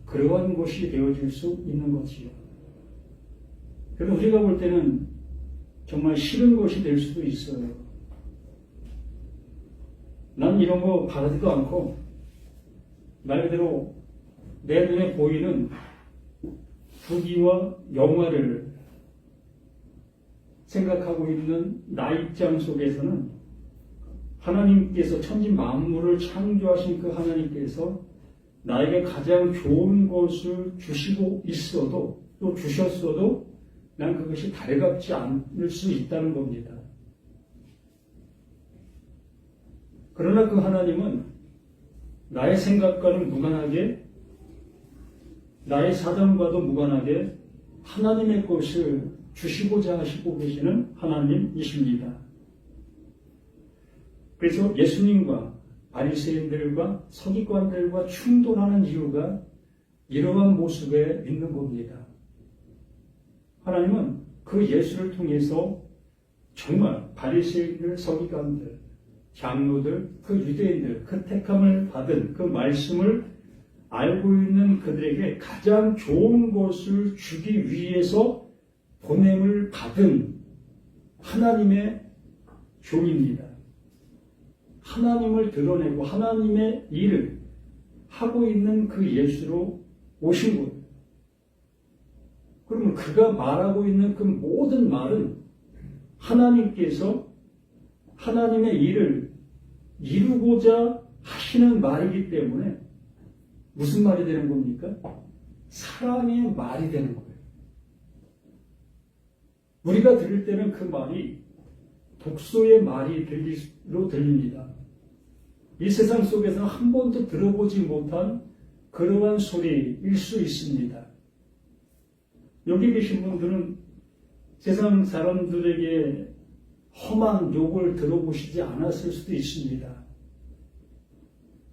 그러한 곳이 되어질 수 있는 것이요. 그래서 우리가 볼 때는 정말 싫은 것이 될 수도 있어요. 난 이런 거 바라지도 않고 말 그대로 내 눈에 보이는 부귀와 영화를 생각하고 있는 나 입장 속에서는 하나님께서 천지 만물을 창조하신 그 하나님께서 나에게 가장 좋은 것을 주시고 있어도 또 주셨어도 난 그것이 달갑지 않을 수 있다는 겁니다. 그러나 그 하나님은 나의 생각과는 무관하게 나의 사정과도 무관하게 하나님의 것을 주시고자 하시고 계시는 하나님이십니다. 그래서 예수님과 바리새인들과 서기관들과 충돌하는 이유가 이러한 모습에 있는 겁니다. 하나님은 그 예수를 통해서 정말 바리새인들, 서기관들, 장로들, 그 유대인들, 그 택함을 받은 그 말씀을 알고 있는 그들에게 가장 좋은 것을 주기 위해서 보냄을 받은 하나님의 종입니다. 하나님을 드러내고 하나님의 일을 하고 있는 그 예수로 오신 거예요. 그러면 그가 말하고 있는 그 모든 말은 하나님께서 하나님의 일을 이루고자 하시는 말이기 때문에 무슨 말이 되는 겁니까? 사랑의 말이 되는 거예요. 우리가 들을 때는 그 말이 독소의 말이 들립니다. 이 세상 속에서는 한 번도 들어보지 못한 그러한 소리일 수 있습니다. 여기 계신 분들은 세상 사람들에게 험한 욕을 들어보시지 않았을 수도 있습니다.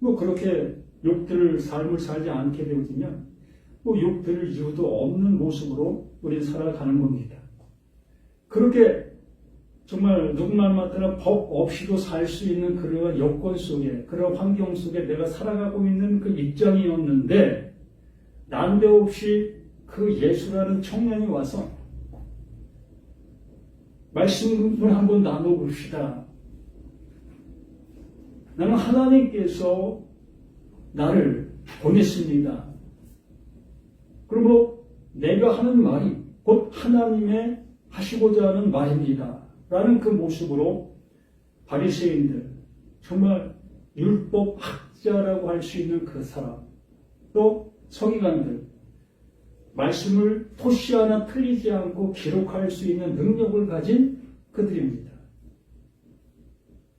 그렇게 욕들을 삶을 살지 않게 되어지면 욕 들을 이유도 없는 모습으로 우리는 살아가는 겁니다. 그렇게 정말 누구나 맡으나 법 없이도 살 수 있는 그러한 여건 속에, 그런 환경 속에 내가 살아가고 있는 그 입장이었는데, 난데없이 그 예수라는 청년이 와서 말씀을 한번 나눠봅시다. 나는 하나님께서 나를 보냈습니다. 그러므로 내가 하는 말이 곧 하나님의 하시고자 하는 말입니다. 라는 그 모습으로 바리새인들, 정말 율법 학자라고 할 수 있는 그 사람, 또 서기관들, 말씀을 토시 하나 틀리지 않고 기록할 수 있는 능력을 가진 그들입니다.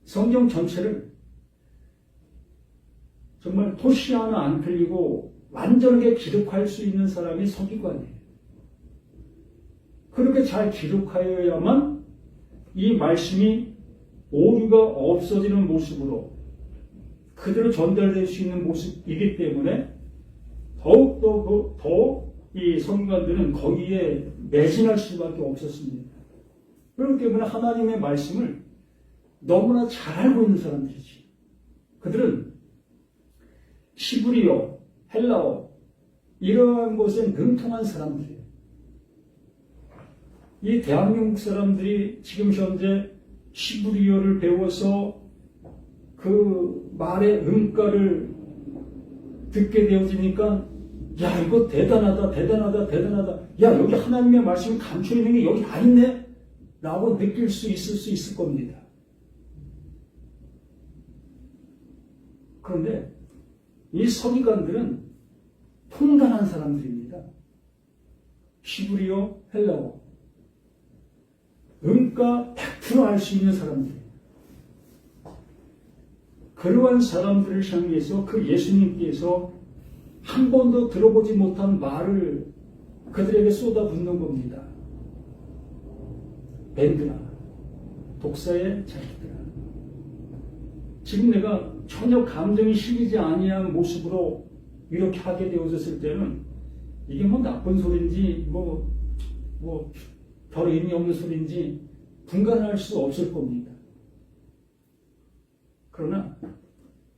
성경 전체를 정말 토시 하나 안 틀리고 완전하게 기록할 수 있는 사람이 서기관이에요. 그렇게 잘 기록하여야만 이 말씀이 오류가 없어지는 모습으로 그대로 전달될 수 있는 모습이기 때문에 더욱더 이 서기관들은 거기에 매진할 수밖에 없었습니다. 그렇기 때문에 하나님의 말씀을 너무나 잘 알고 있는 사람들이지. 그들은 시브리어, 헬라어 이러한 것에 능통한 사람들이에요. 이 대한민국 사람들이 지금 현재 시브리어를 배워서 그 말의 음가를 듣게 되어지니까 야, 이거 대단하다. 야, 여기 하나님의 말씀이 감춰있는 게 여기 다 있네? 라고 느낄 수 있을 겁니다. 그런데 이 서기관들은 통단한 사람들입니다. 시브리어, 헬라어. 음가 100% 알 수 있는 사람들이에요. 그러한 사람들을 향해서 그 예수님께서 한 번도 들어보지 못한 말을 그들에게 쏟아붓는 겁니다. 밴드나 독사의 자식들아. 지금 내가 전혀 감정이 실리지 아니한 모습으로 이렇게 하게 되어졌을 때는 이게 뭐 나쁜 소리인지 별 의미 없는 소리인지 분간할 수 없을 겁니다. 그러나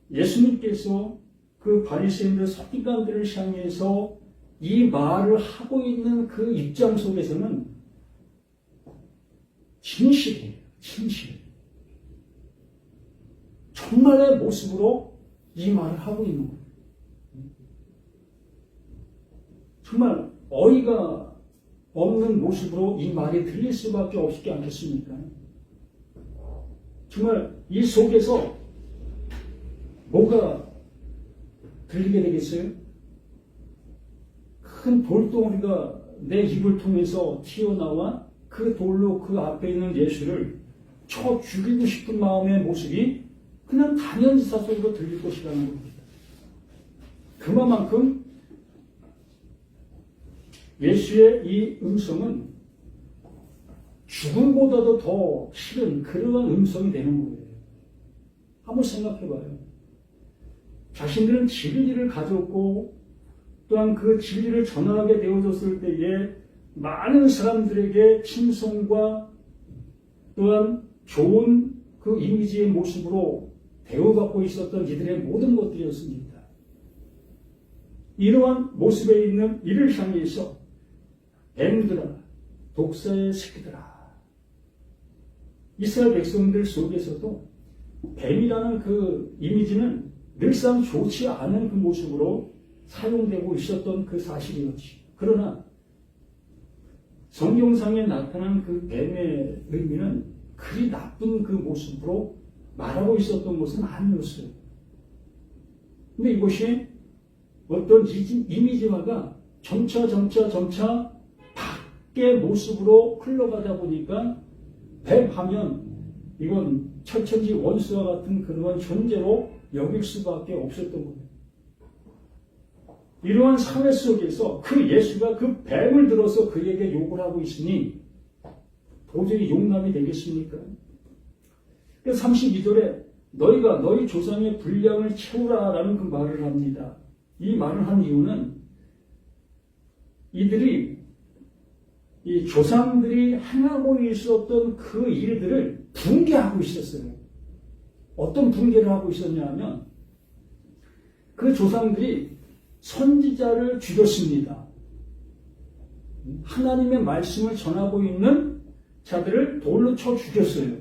예수님께서 그 바리새인들 서기관들을 향해서 이 말을 하고 있는 그 입장 속에서는 진실이에요. 진실. 정말의 모습으로 이 말을 하고 있는 거예요. 정말 어이가 없는 모습으로 이 말이 들릴 수밖에 없지 않겠습니까? 정말 이 속에서 뭐가 들리게 되겠어요? 큰 돌덩어리가 내 입을 통해서 튀어나와 그 돌로 그 앞에 있는 예수를 쳐 죽이고 싶은 마음의 모습이 그냥 당연지사 속으로 들릴 것이라는 겁니다. 그만큼 예수의 이 음성은 죽음보다도 더 싫은 그러한 음성이 되는 거예요. 한번 생각해봐요. 자신들은 진리를 가졌고 또한 그 진리를 전하게 되어졌을 때에 많은 사람들에게 칭송과 또한 좋은 그 이미지의 모습으로 대우받고 있었던 이들의 모든 것들이었습니다. 이러한 모습에 있는 이를 향해서 뱀들아, 독사의 새끼들아. 이스라엘 백성들 속에서도 뱀이라는 그 이미지는 늘상 좋지 않은 그 모습으로 사용되고 있었던 그 사실이었지. 그러나 성경상에 나타난 그 뱀의 의미는 그리 나쁜 그 모습으로 말하고 있었던 것은 아니었어요. 근데 이것이 어떤 이미지화가 점차 밖의 모습으로 흘러가다 보니까 뱀하면 이건 철천지 원수와 같은 그러한 존재로 여길 수밖에 없었던 거예요. 이러한 사회 속에서 그 예수가 그 뱀을 들어서 그에게 욕을 하고 있으니 도저히 용납이 되겠습니까? 32절에 너희가 너희 조상의 분량을 채우라라는 그 말을 합니다. 이 말을 한 이유는 이들이 이 조상들이 행하고 있었던 그 일들을 붕괴하고 있었어요. 어떤 붕괴를 하고 있었냐 하면 그 조상들이 선지자를 죽였습니다. 하나님의 말씀을 전하고 있는 자들을 돌로 쳐 죽였어요.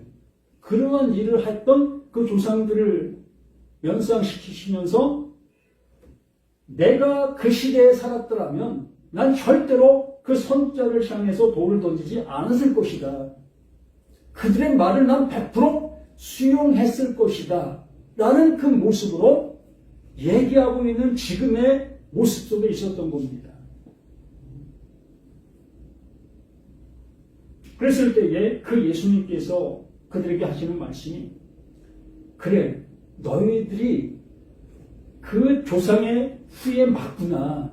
그러한 일을 했던 그 조상들을 연상시키시면서 내가 그 시대에 살았더라면 난 절대로 그 선지자를 향해서 돌을 던지지 않았을 것이다. 그들의 말을 난 100% 수용했을 것이다. 라는 그 모습으로 얘기하고 있는 지금의 모습 속에 있었던 겁니다. 그랬을 때에 그 예수님께서 그들에게 하시는 말씀이 그래, 너희들이 그 조상의 후에 맞구나.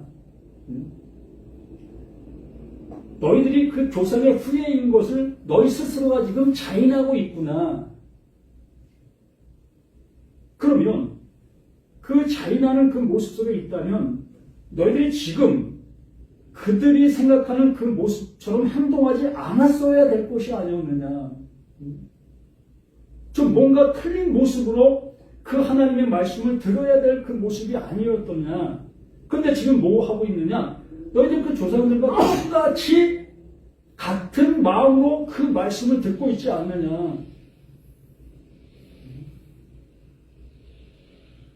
너희들이 그 조상의 후예인 것을 너희 스스로가 지금 자인하고 있구나. 그러면 그 자인하는 그 모습 속에 있다면 너희들이 지금 그들이 생각하는 그 모습처럼 행동하지 않았어야 될 것이 아니었느냐. 좀 뭔가 틀린 모습으로 그 하나님의 말씀을 들어야 될 그 모습이 아니었더냐. 근데 지금 뭐 하고 있느냐? 너희들 그 조상들과 똑같이 같은 마음으로 그 말씀을 듣고 있지 않느냐.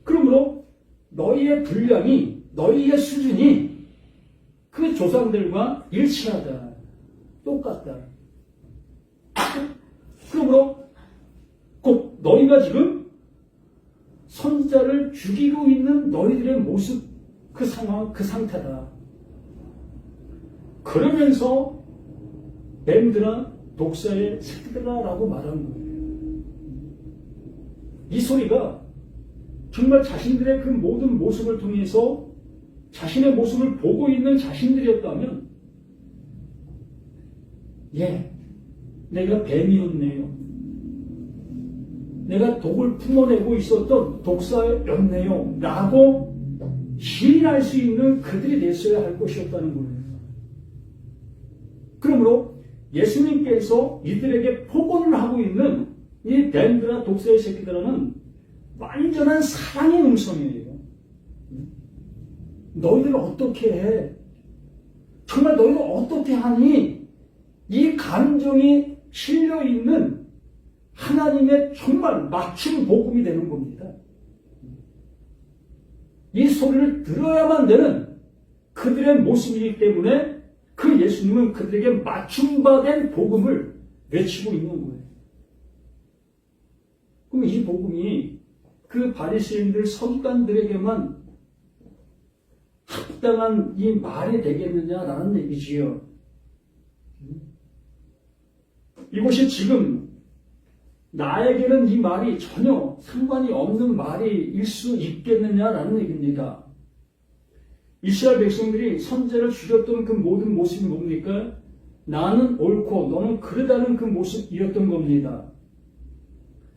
그러므로 너희의 분량이, 너희의 수준이 그 조상들과 일치하다. 똑같다. 그러므로 꼭 너희가 지금 선지자를 죽이고 있는 너희들의 모습, 그 상황, 그 상태다. 그러면서 뱀들아, 독사의 새끼들아 라고 말하는 거예요. 이 소리가 정말 자신들의 그 모든 모습을 통해서 자신의 모습을 보고 있는 자신들이었다면 예, 내가 뱀이었네요. 내가 독을 품어내고 있었던 독사였네요. 라고 시인할 수 있는 그들이 됐어야 할 것이었다는 거예요. 그러므로 예수님께서 이들에게 폭언을 하고 있는 이 뱀들아 독사의 새끼들아는 완전한 사랑의 음성이에요. 너희들 어떻게 해? 정말 너희들 어떻게 하니? 이 감정이 실려 있는 하나님의 정말 맞춤 복음이 되는 겁니다. 이 소리를 들어야만 되는 그들의 모습이기 때문에 그 예수님은 그들에게 맞춤받은 복음을 외치고 있는 거예요. 그럼 이 복음이 그 바리새인들 서기관들에게만 합당한 이 말이 되겠느냐라는 얘기지요. 이것이 지금 나에게는 이 말이 전혀 상관이 없는 말일 수 있겠느냐라는 얘기입니다. 이스라엘 백성들이 선제를 죽였던 그 모든 모습이 뭡니까? 나는 옳고 너는 그르다는 그 모습이었던 겁니다.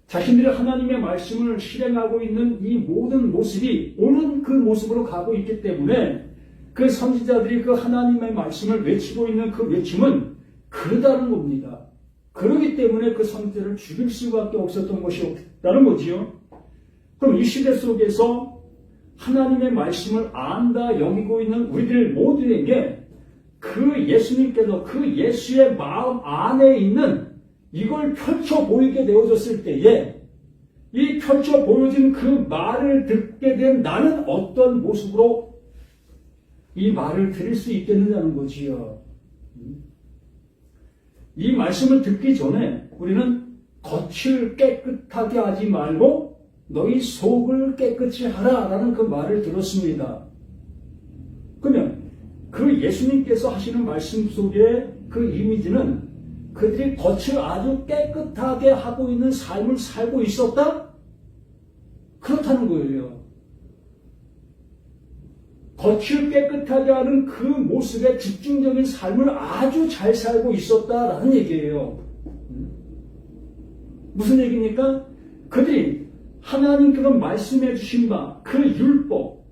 자신들이 하나님의 말씀을 실행하고 있는 이 모든 모습이 옳은 그 모습으로 가고 있기 때문에 그 선지자들이 그 하나님의 말씀을 외치고 있는 그 외침은 그르다는 겁니다. 그렇기 때문에 그 선지자를 죽일 수밖에 없었던 것이었다는 거지요. 그럼 이 시대 속에서 하나님의 말씀을 안다 여기고 있는 우리들 모두에게 그 예수님께서 그 예수의 마음 안에 있는 이걸 펼쳐 보이게 되어졌을 때에 이 펼쳐 보여진 그 말을 듣게 된 나는 어떤 모습으로 이 말을 들을 수 있겠느냐는 거지요. 이 말씀을 듣기 전에 우리는 겉을 깨끗하게 하지 말고 너희 속을 깨끗이 하라라는 그 말을 들었습니다. 그러면 그 예수님께서 하시는 말씀 속에 그 이미지는 그들이 겉을 아주 깨끗하게 하고 있는 삶을 살고 있었다? 그렇다는 거예요. 겉을 깨끗하게 하는 그 모습에 집중적인 삶을 아주 잘 살고 있었다라는 얘기예요. 무슨 얘기입니까? 그들이 하나님께서 말씀해 주신 바, 그 율법,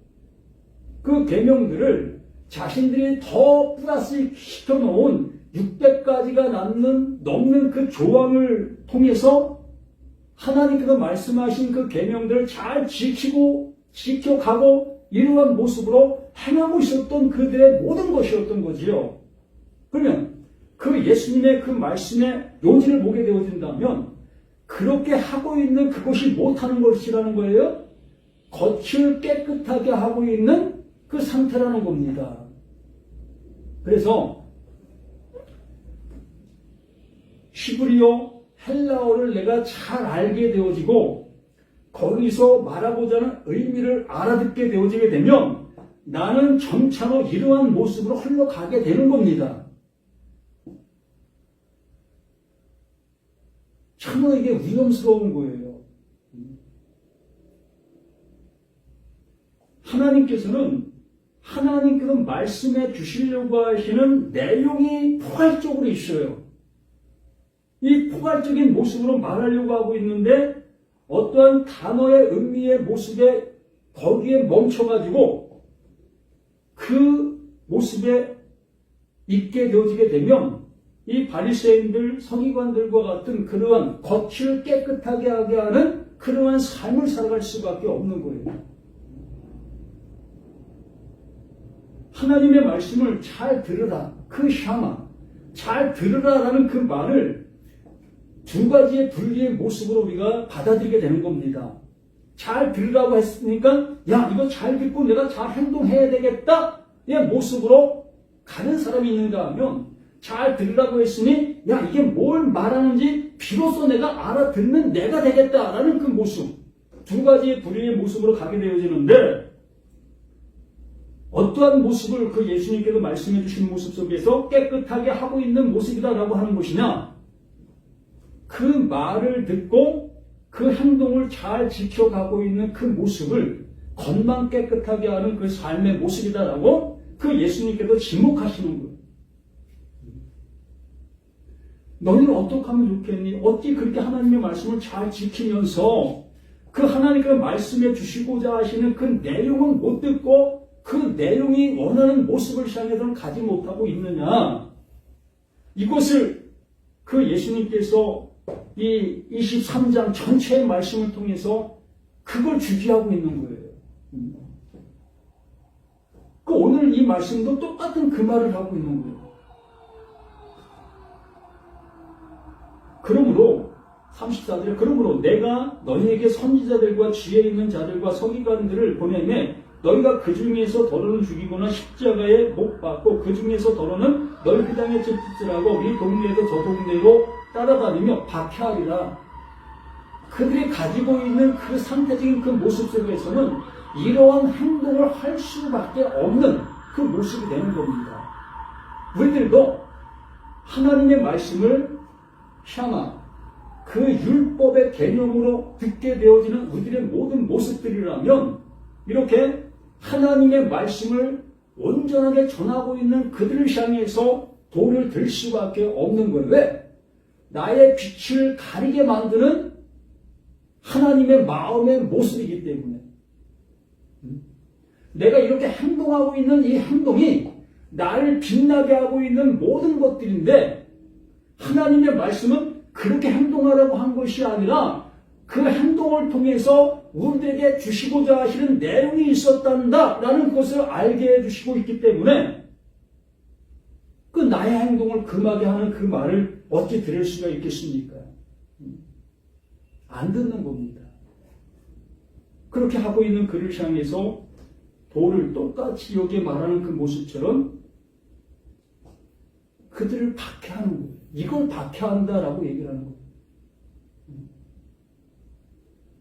그 계명들을 자신들이 더 플러스 시켜놓은 600가지가 넘는 그 조항을 통해서 하나님께서 말씀하신 그 계명들을 잘 지켜가고 이러한 모습으로 행하고 있었던 그들의 모든 것이었던 거지요. 그러면 그 예수님의 그 말씀의 요지를 보게 되어진다면 그렇게 하고 있는 그것이 못하는 것이라는 거예요. 겉을 깨끗하게 하고 있는 그 상태라는 겁니다. 그래서 히브리어, 헬라어를 내가 잘 알게 되어지고 거기서 말하고자 하는 의미를 알아듣게 되어지게 되면 나는 점차로 이러한 모습으로 흘러가게 되는 겁니다. 참으로 이게 위험스러운 거예요. 하나님께서 말씀해 주시려고 하시는 내용이 포괄적으로 있어요. 이 포괄적인 모습으로 말하려고 하고 있는데 어떠한 단어의 의미의 모습에 거기에 멈춰가지고 그 모습에 있게 되어지게 되면 이 바리새인들, 서기관들과 같은 그러한 겉을 깨끗하게 하게 하는 그러한 삶을 살아갈 수밖에 없는 거예요. 하나님의 말씀을 잘 들으라, 그 샤마, 잘 들으라라는 그 말을 두 가지의 분리의 모습으로 우리가 받아들이게 되는 겁니다. 잘 들으라고 했으니까 야 이거 잘 듣고 내가 잘 행동해야 되겠다 이 모습으로 가는 사람이 있는가 하면 잘 들으라고 했으니 야 이게 뭘 말하는지 비로소 내가 알아듣는 내가 되겠다라는 그 모습 두 가지의 분리의 모습으로 가게 되어지는데 어떠한 모습을 그 예수님께서 말씀해 주신 모습 속에서 깨끗하게 하고 있는 모습이다라고 하는 것이냐 그 말을 듣고 그 행동을 잘 지켜가고 있는 그 모습을 겉만 깨끗하게 하는 그 삶의 모습이다라고 그 예수님께서 지목하시는 거예요. 너희는 어떻게 하면 좋겠니? 어찌 그렇게 하나님의 말씀을 잘 지키면서 그 하나님께서 말씀해 주시고자 하시는 그 내용은 못 듣고 그 내용이 원하는 모습을 향해서는 가지 못하고 있느냐? 이것을 그 예수님께서 이 23장 전체의 말씀을 통해서 그걸 주지하고 있는 거예요. 오늘 이 말씀도 똑같은 그 말을 하고 있는 거예요. 그러므로 34절에 그러므로 내가 너희에게 선지자들과 지혜 있는 자들과 서기관들을 보내매 너희가 그 중에서 더러는 죽이거나 십자가에 못 박고 그 중에서 더러는 너희 그 땅에 ጭ짓질하고 이 동네에도 저 동네로 따라다니며 박해하리라. 그들이 가지고 있는 그 상태적인 그 모습 속에서는 이러한 행동을 할 수밖에 없는 그 모습이 되는 겁니다. 우리들도 하나님의 말씀을 샤마 그 율법의 개념으로 듣게 되어지는 우리들의 모든 모습들이라면 이렇게 하나님의 말씀을 온전하게 전하고 있는 그들을 향해서 돌을 들 수밖에 없는 거예요. 왜? 나의 빛을 가리게 만드는 하나님의 마음의 모습이기 때문에. 내가 이렇게 행동하고 있는 이 행동이 나를 빛나게 하고 있는 모든 것들인데 하나님의 말씀은 그렇게 행동하라고 한 것이 아니라 그 행동을 통해서 우리들에게 주시고자 하시는 내용이 있었단다라는 것을 알게 해주시고 있기 때문에 그 나의 행동을 금하게 하는 그 말을 어찌 들을 수가 있겠습니까? 안 듣는 겁니다. 그렇게 하고 있는 그를 향해서 돌을 똑같이 여기에 말하는 그 모습처럼 그들을 박해하는 거예요. 이걸 박해한다라고 얘기를 하는 거예요.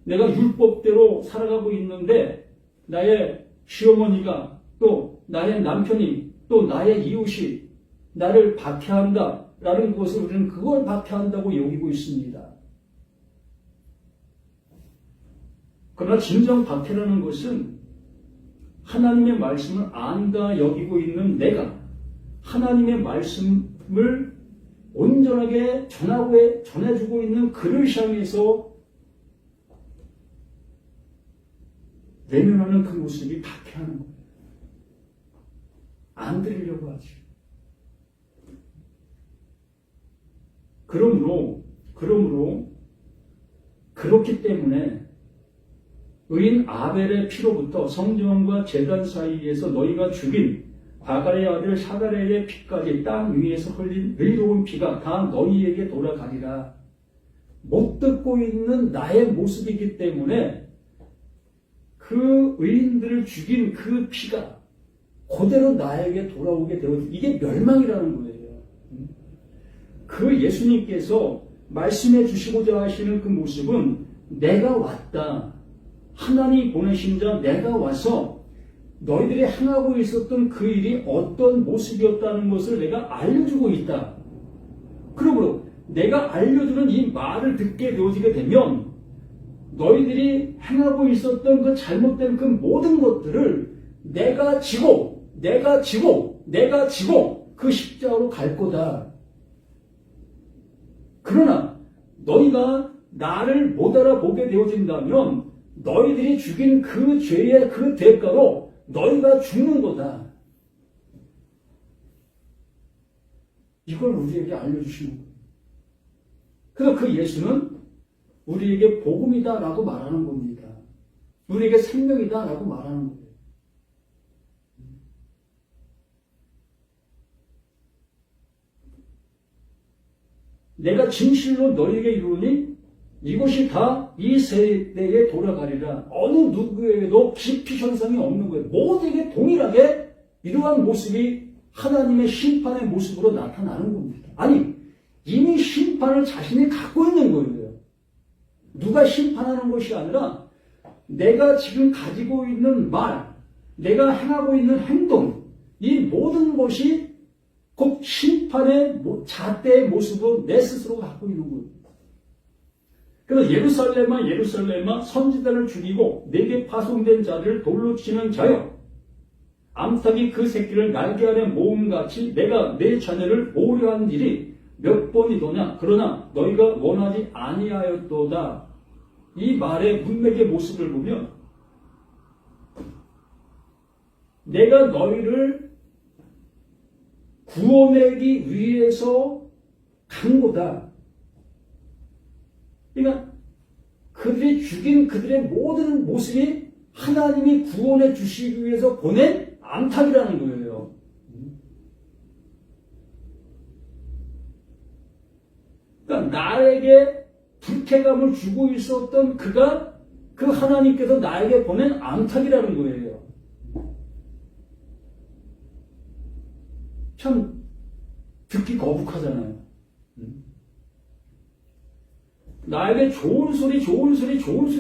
내가 율법대로 살아가고 있는데 나의 시어머니가 또 나의 남편이 또 나의 이웃이 나를 박해한다라는 것을 우리는 그걸 박해한다고 여기고 있습니다. 그러나 진정 박해라는 것은 하나님의 말씀을 안다 여기고 있는 내가 하나님의 말씀을 온전하게 전해주고 있는 그를 향해서 외면하는 그 모습이 박해하는 거예요. 안 들으려고 하지. 그러므로 그렇기 때문에 의인 아벨의 피로부터 성전과 제단 사이에서 너희가 죽인 바갈의 아들 사가랴의 피까지 땅 위에서 흘린 의로운 피가 다 너희에게 돌아가리라. 못 듣고 있는 나의 모습이기 때문에 그 의인들을 죽인 그 피가 그대로 나에게 돌아오게 되어 이게 멸망이라는 거예요. 그 예수님께서 말씀해 주시고자 하시는 그 모습은 내가 왔다. 하나님 보내신 자 내가 와서 너희들이 행하고 있었던 그 일이 어떤 모습이었다는 것을 내가 알려주고 있다. 그러므로 내가 알려주는 이 말을 듣게 되어지게 되면 너희들이 행하고 있었던 그 잘못된 그 모든 것들을 내가 지고 그 십자가로 갈 거다. 그러나 너희가 나를 못 알아보게 되어진다면 너희들이 죽인 그 죄의 그 대가로 너희가 죽는 거다. 이걸 우리에게 알려주시는 거예요. 그래서 그 예수는 우리에게 복음이다라고 말하는 겁니다. 우리에게 생명이다라고 말하는 거예요. 내가 진실로 너희에게 이르노니 이것이 다 이 세대에 돌아가리라. 어느 누구에게도 기피 현상이 없는 거예요. 모두에게 동일하게 이러한 모습이 하나님의 심판의 모습으로 나타나는 겁니다. 아니, 이미 심판을 자신이 갖고 있는 거예요. 누가 심판하는 것이 아니라 내가 지금 가지고 있는 말, 내가 행하고 있는 행동, 이 모든 것이 곧 심판의 잣대의 모습으로 내 스스로 갖고 있는 거예요. 그래서 예루살렘아 선지자를 죽이고 내게 파송된 자를 돌로 치는 자여 암탉이 그 새끼를 날개 아래 모음같이 내가 내 자녀를 모으려한 일이 몇 번이더냐. 그러나 너희가 원하지 아니하였도다. 이 말의 문맥의 모습을 보면 내가 너희를 구원하기 위해서 간 거다. 그러니까 그들이 죽인 그들의 모든 모습이 하나님이 구원해 주시기 위해서 보낸 암탉이라는 거예요. 그러니까 나에게 불쾌감을 주고 있었던 그가 그 하나님께서 나에게 보낸 암탉이라는 거예요. 참 듣기 거북하잖아요. 나에게 좋은 소리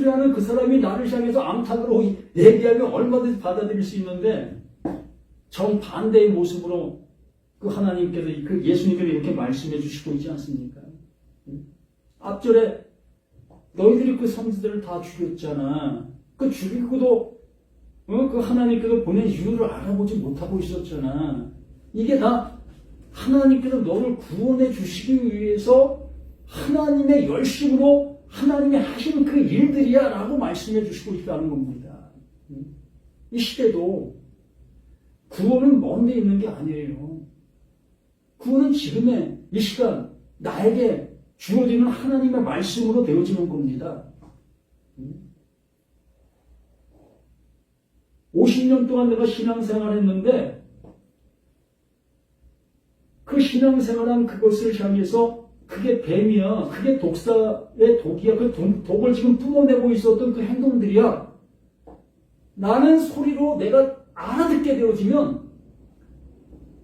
하는 그 사람이 나를 향해서 암탉으로 얘기하면 얼마든지 받아들일 수 있는데 정반대의 모습으로 그 하나님께서 그 예수님께서 이렇게 말씀해 주시고 있지 않습니까? 앞절에 너희들이 그 선지자들을 다 죽였잖아. 그 죽이고도 그 하나님께서 보낸 이유를 알아보지 못하고 있었잖아. 이게 다 하나님께서 너를 구원해 주시기 위해서 하나님의 열심으로 하나님이 하신 그 일들이야 라고 말씀해 주시고 있다는 겁니다. 이 시대도 구원은 먼 데 있는 게 아니에요. 구원은 지금의 이 시간 나에게 주어지는 하나님의 말씀으로 되어지는 겁니다. 50년 동안 내가 신앙생활을 했는데 그 신앙생활한 그것을 향해서 그게 뱀이야. 그게 독사의 독이야. 그 독을 지금 뿜어내고 있었던 그 행동들이야. 나는 소리로 내가 알아듣게 되어지면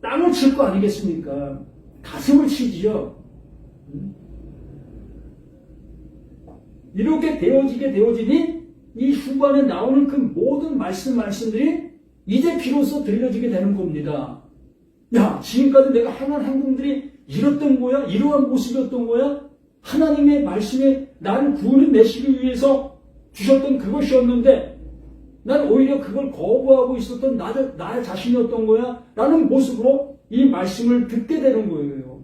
땅을 칠 거 아니겠습니까? 가슴을 치지요. 이렇게 되어지게 되어지니 이 후반에 나오는 그 모든 말씀들이 이제 비로소 들려지게 되는 겁니다. 야, 지금까지 내가 행한 행동들이 이랬던 거야? 이러한 모습이었던 거야? 하나님의 말씀에 나를 구원을 내시기 위해서 주셨던 그것이었는데 난 오히려 그걸 거부하고 있었던 나의 자신이었던 거야? 라는 모습으로 이 말씀을 듣게 되는 거예요.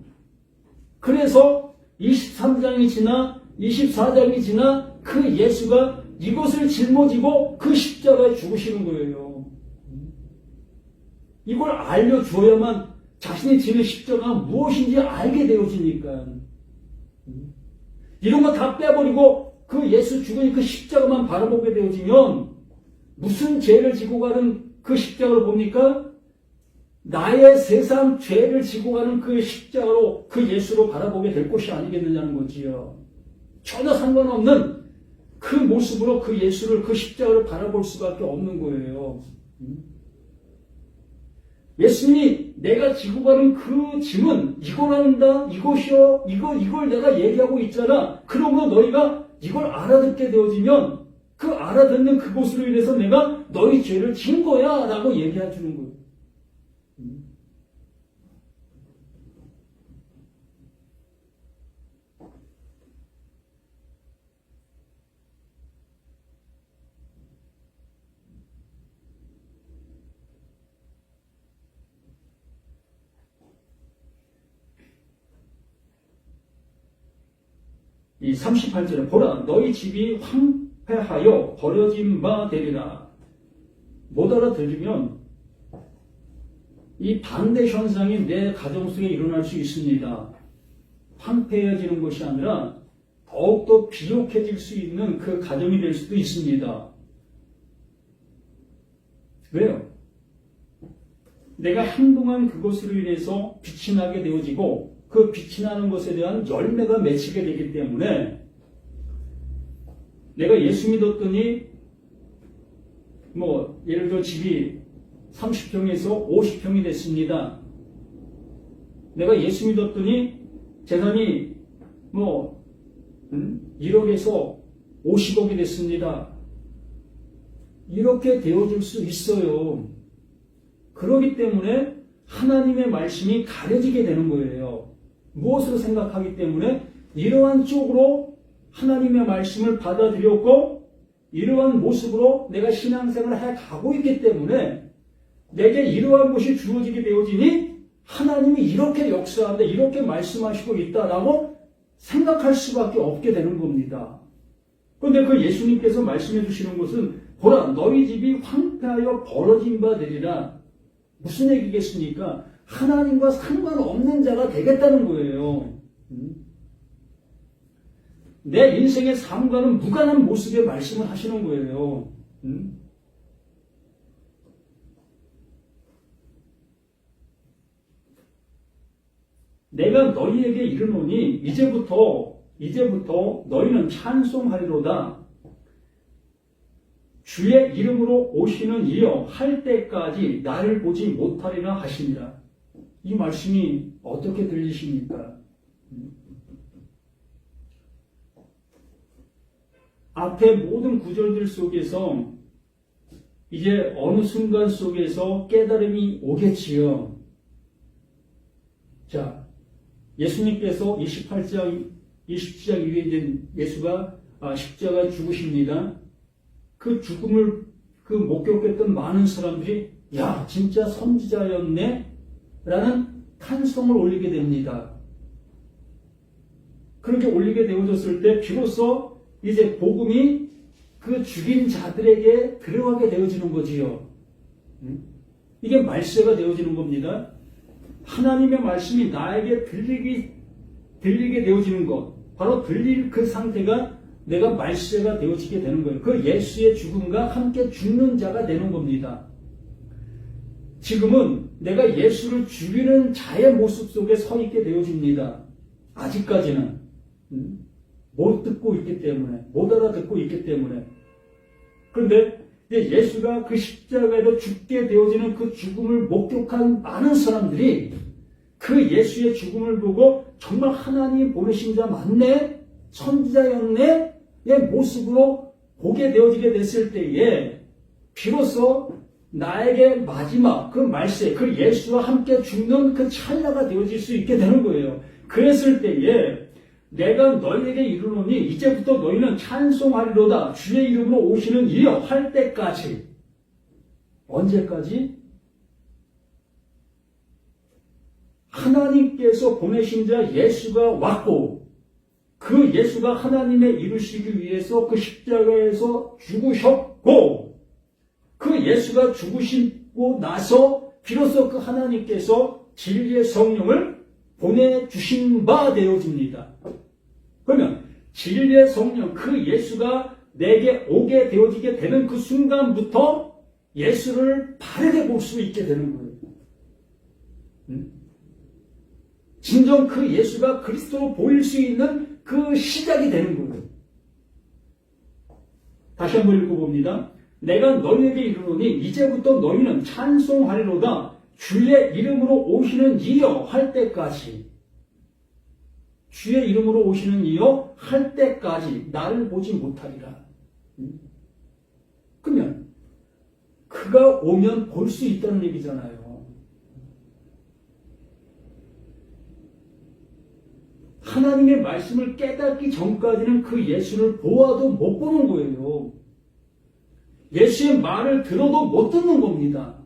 그래서 23장이 지나 24장이 지나 그 예수가 이것을 짊어지고 그 십자가에 죽으시는 거예요. 이걸 알려주어야만 자신이 지는 십자가가 무엇인지 알게 되어지니까. 이런 거 다 빼버리고 그 예수 죽은 그 십자가만 바라보게 되어지면 무슨 죄를 지고 가는 그 십자가를 봅니까? 나의 세상 죄를 지고 가는 그 십자가로 그 예수로 바라보게 될 것이 아니겠느냐는 거지요. 전혀 상관없는 그 모습으로 그 예수를 그 십자가를 바라볼 수밖에 없는 거예요. 예수님이 내가 지고 가는 그 짐은 이거란다, 이것이요, 이걸 내가 얘기하고 있잖아. 그러므로 너희가 이걸 알아듣게 되어지면 그 알아듣는 그것으로 인해서 내가 너희 죄를 진 거야 라고 얘기해 주는 거예요. 이 38절에 보라 너희 집이 황폐하여 버려진 바 되리라. 못 알아들으면 이 반대 현상이 내 가정 속에 일어날 수 있습니다. 황폐해지는 것이 아니라 더욱더 비옥해질 수 있는 그 가정이 될 수도 있습니다. 왜요? 내가 행동한 그것으로 인해서 빛이 나게 되어지고 그 빛이 나는 것에 대한 열매가 맺히게 되기 때문에 내가 예수 믿었더니 예를 들어 집이 30평에서 50평이 됐습니다. 내가 예수 믿었더니 재산이 1억에서 50억이 됐습니다. 이렇게 되어질 수 있어요. 그렇기 때문에 하나님의 말씀이 가려지게 되는 거예요. 무엇으로 생각하기 때문에 이러한 쪽으로 하나님의 말씀을 받아들였고 이러한 모습으로 내가 신앙생활을 해가고 있기 때문에 내게 이러한 것이 주어지게 되어지니 하나님이 이렇게 역사한다, 이렇게 말씀하시고 있다라고 생각할 수밖에 없게 되는 겁니다. 그런데 그 예수님께서 말씀해 주시는 것은 보라 너희 집이 황폐하여 벌어진 바 되리라. 무슨 얘기겠습니까? 하나님과 상관없는 자가 되겠다는 거예요. 내 인생의 삶과는 무관한 모습의 말씀을 하시는 거예요. 내가 너희에게 이르노니 이제부터 너희는 찬송하리로다. 주의 이름으로 오시는 이여 할 때까지 나를 보지 못하리라 하시니라. 이 말씀이 어떻게 들리십니까? 앞에 모든 구절들 속에서 이제 어느 순간 속에서 깨달음이 오겠지요. 자, 예수님께서 27장 이후에 이제 예수가 십자가에 죽으십니다. 그 죽음을 목격했던 많은 사람들이 야, 진짜 선지자였네? 라는 탄성을 올리게 됩니다. 그렇게 올리게 되어졌을 때 비로소 이제 복음이 그 죽인 자들에게 들어가게 되어지는 거지요. 이게 말세가 되어지는 겁니다. 하나님의 말씀이 나에게 들리게 되어지는 것, 바로 들릴 그 상태가 내가 말세가 되어지게 되는 거예요. 그 예수의 죽음과 함께 죽는 자가 되는 겁니다. 지금은 내가 예수를 죽이는 자의 모습 속에 서 있게 되어집니다. 아직까지는 못 듣고 있기 때문에, 못 알아듣고 있기 때문에. 그런데 이제 예수가 그 십자가에서 죽게 되어지는 그 죽음을 목격한 많은 사람들이 그 예수의 죽음을 보고 정말 하나님 보내신 자 맞네? 선지자였네? 의 모습으로 보게 되어지게 됐을 때에 비로소 나에게 마지막 그 말세, 그 예수와 함께 죽는 그 찰나가 되어질 수 있게 되는 거예요. 그랬을 때에 내가 너희에게 이르노니 이제부터 너희는 찬송하리로다. 주의 이름으로 오시는 이여 할 때까지. 언제까지? 하나님께서 보내신 자 예수가 왔고 그 예수가 하나님의 이루시기 위해서 그 십자가에서 죽으셨고 그 예수가 죽으시고 나서 비로소 그 하나님께서 진리의 성령을 보내주신 바 되어집니다. 그러면 진리의 성령, 그 예수가 내게 오게 되어지게 되는 그 순간부터 예수를 바르게 볼 수 있게 되는 거예요. 진정 그 예수가 그리스도로 보일 수 있는 그 시작이 되는 거예요. 다시 한번 읽어봅니다. 내가 너희에게 이르노니 이제부터 너희는 찬송하리로다. 주의 이름으로 오시는 이여 할 때까지. 주의 이름으로 오시는 이여 할 때까지 나를 보지 못하리라. 그러면 그가 오면 볼 수 있다는 얘기잖아요. 하나님의 말씀을 깨닫기 전까지는 그 예수를 보아도 못 보는 거예요. 예수의 말을 들어도 못 듣는 겁니다.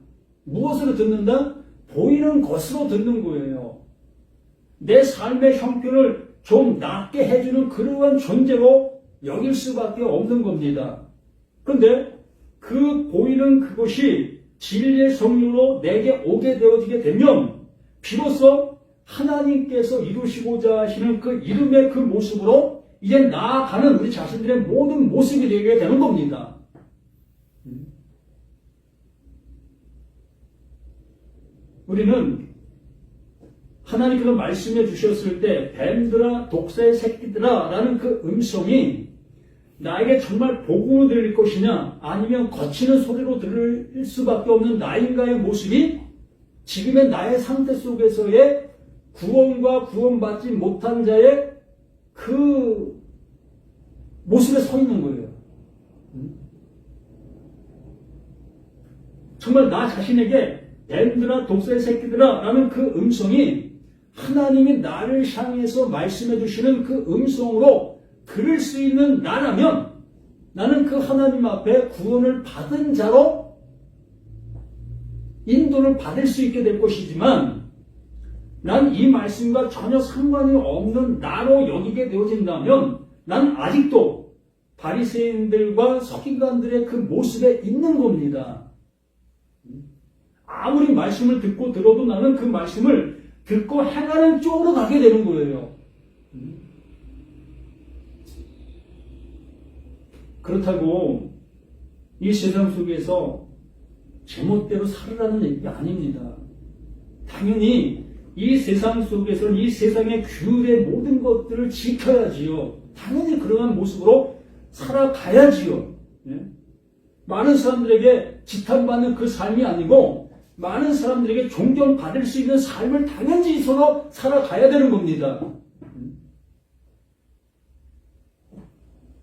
무엇으로 듣는다? 보이는 것으로 듣는 거예요. 내 삶의 형편을 좀 낫게 해주는 그러한 존재로 여길 수밖에 없는 겁니다. 그런데 그 보이는 그것이 진리의 성령으로 내게 오게 되어지게 되면 비로소 하나님께서 이루시고자 하시는 그 이름의 그 모습으로 이제 나아가는 우리 자신들의 모든 모습이 되게 되는 겁니다. 우리는 하나님께서 말씀해 주셨을 때 뱀들아 독사의 새끼들아 라는 그 음성이 나에게 정말 복음으로 들릴 것이냐 아니면 거치는 소리로 들을 수밖에 없는 나인가의 모습이 지금의 나의 상태 속에서의 구원과 구원받지 못한 자의 그 모습에 서 있는 거예요. 정말 나 자신에게 뱀들아 독사의 새끼들아 라는 그 음성이 하나님이 나를 향해서 말씀해 주시는 그 음성으로 들을 수 있는 나라면 나는 그 하나님 앞에 구원을 받은 자로 인도를 받을 수 있게 될 것이지만 난 이 말씀과 전혀 상관이 없는 나로 여기게 되어진다면 난 아직도 바리새인들과 서기관들의 그 모습에 있는 겁니다. 아무리 말씀을 듣고 들어도 나는 그 말씀을 듣고 행하는 쪽으로 가게 되는 거예요. 그렇다고 이 세상 속에서 제멋대로 살으라는 얘기가 아닙니다. 당연히 이 세상 속에서는 이 세상의 규율의 모든 것들을 지켜야지요. 당연히 그러한 모습으로 살아가야지요. 네? 많은 사람들에게 지탄받는 그 삶이 아니고 많은 사람들에게 존경받을 수 있는 삶을 당연히 서로 살아가야 되는 겁니다.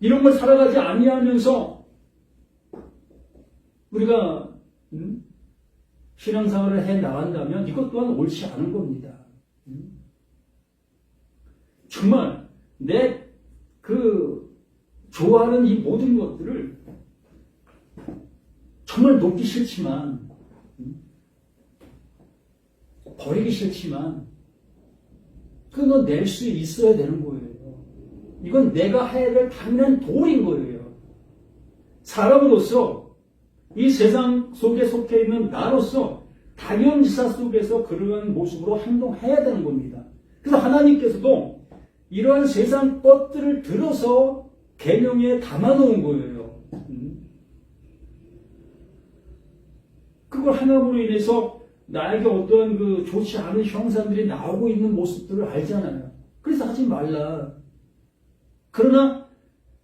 이런 걸 살아가지 아니하면서 우리가 신앙생활을 해 나간다면 이것 또한 옳지 않은 겁니다. 정말 내 좋아하는 이 모든 것들을 정말 놓기 싫지만 버리기 싫지만 끊어낼 수 있어야 되는 거예요. 이건 내가 해야 될 당연한 도리인 거예요. 사람으로서 이 세상 속에 속해 있는 나로서 당연지사 속에서 그러한 모습으로 행동해야 되는 겁니다. 그래서 하나님께서도 이러한 세상 것들을 들어서 계명에 담아놓은 거예요. 그걸 하나로 인해서 나에게 어떤 좋지 않은 형상들이 나오고 있는 모습들을 알잖아요. 그래서 하지 말라. 그러나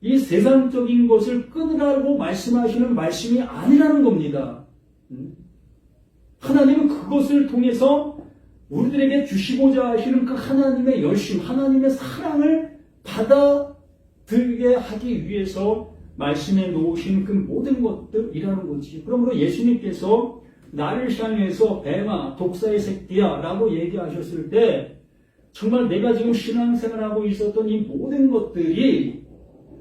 이 세상적인 것을 끊으라고 말씀하시는 말씀이 아니라는 겁니다. 하나님은 그것을 통해서 우리들에게 주시고자 하시는 그 하나님의 열심, 하나님의 사랑을 받아들게 하기 위해서 말씀해 놓으신 그 모든 것들이라는 거지. 그러므로 예수님께서 나를 향해서 뱀아, 독사의 새끼야 라고 얘기하셨을 때 정말 내가 지금 신앙생활하고 있었던 이 모든 것들이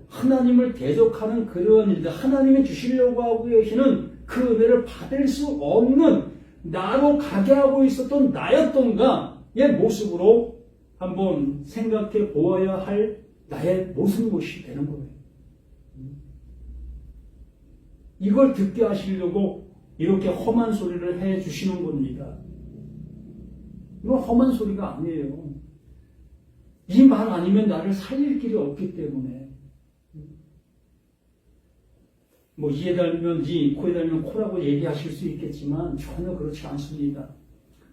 하나님을 대적하는 그러한 일들, 하나님이 주시려고 하고 계시는 그 은혜를 받을 수 없는 나로 가게 하고 있었던 나였던가의 모습으로 한번 생각해 보아야 할 나의 모습이 되는 거예요. 이걸 듣게 하시려고 이렇게 험한 소리를 해 주시는 겁니다. 이건 험한 소리가 아니에요. 이 말 아니면 나를 살릴 길이 없기 때문에. 이에 달면 이, 코에 달면 코라고 얘기하실 수 있겠지만 전혀 그렇지 않습니다.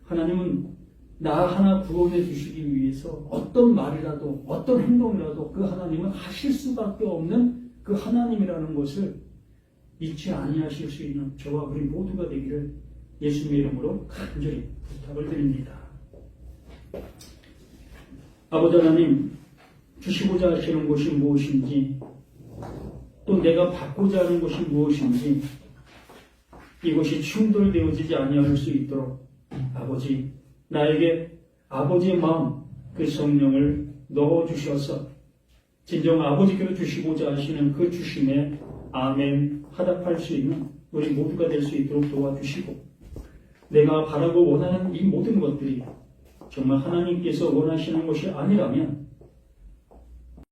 하나님은 나 하나 구원해 주시기 위해서 어떤 말이라도 어떤 행동이라도 그 하나님은 하실 수밖에 없는 그 하나님이라는 것을 잊지 아니하실 수 있는 저와 우리 모두가 되기를 예수님의 이름으로 간절히 부탁을 드립니다. 아버지 하나님, 주시고자 하시는 것이 무엇인지 또 내가 받고자 하는 것이 무엇인지 이것이 충돌되어지지 아니할 수 있도록 아버지, 나에게 아버지의 마음, 그 성령을 넣어주셔서 진정 아버지께로 주시고자 하시는 그 주심에 아멘 화답할 수 있는 우리 모두가 될 수 있도록 도와주시고 내가 바라고 원하는 이 모든 것들이 정말 하나님께서 원하시는 것이 아니라면